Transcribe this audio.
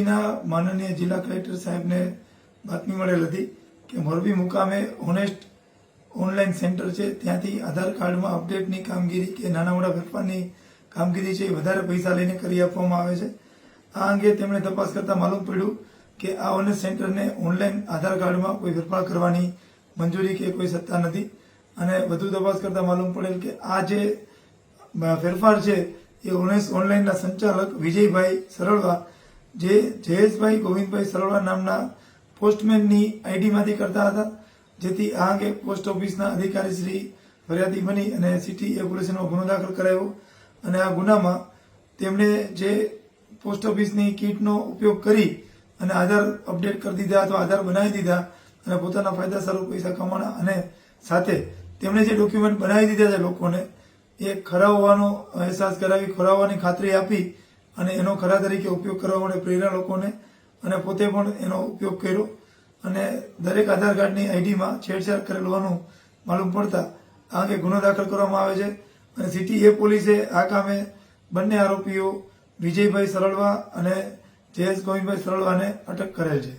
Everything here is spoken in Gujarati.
માનનીય જિલ્લા કલેક્ટર સાહેબને બાતમી મળેલ હતી કે મોરબી મુકામે ઓનેસ્ટ ઓનલાઈન સેન્ટર છે, ત્યાંથી આધાર કાર્ડમાં અપડેટની કામગીરી કે નાના મોટા ફેરફારની કામગીરી છે એ વધારે પૈસા લઈને કરી આપવામાં આવે છે। આ અંગે તેમણે તપાસ કરતા માલુમ પડ્યું કે આ ઓનેસ્ટ સેન્ટરને ઓનલાઈન આધાર કાર્ડમાં કોઈ ફેરફાર કરવાની મંજૂરી કે કોઈ સત્તા નથી અને વધુ તપાસ કરતા માલુમ પડેલ કે આ જે ફેરફાર છે એ ઓનેસ્ટ ઓનલાઈનના સંચાલક વિજયભાઈ સરળવા જે જયેશભાઈ ગોવિંદભાઈ સરળવા નામના પોસ્ટમેનની આઈડીમાંથી કરતા હતા, જેથી આ અંગે પોસ્ટ ઓફિસના અધિકારી શ્રી ફરિયાદી બની અને સિટી એ પોલીસનો ગુનો દાખલ કરાયો અને આ ગુનામાં તેમણે જે પોસ્ટ ઓફિસની કીટનો ઉપયોગ કરી અને આધાર અપડેટ કરી દીધા અથવા આધાર બનાવી દીધા અને પોતાના ફાયદા સ્વરૂપ પૈસા કમાણા અને સાથે તેમણે જે ડોક્યુમેન્ટ બનાવી દીધા છે લોકોને એ ખરા હોવાનો અહેસાસ કરાવી, ખરા હોવાની ખાતરી આપી અને એનો ખરા તરીકે ઉપયોગ કરવા માટે પ્રેરણા લોકોને અને પોતે પણ એનો ઉપયોગ કર્યો અને દરેક આધાર કાર્ડની આઈડીમાં છેડછાડ કરેલ હોવાનું માલુમ પડતા આ અંગે ગુનો દાખલ કરવામાં આવે છે અને સિટી એ પોલીસે આ કામે બંને આરોપીઓ વિજયભાઈ સરળવા અને જયેશ ગોવિંદભાઈ સરળવાને અટક કરેલ છે।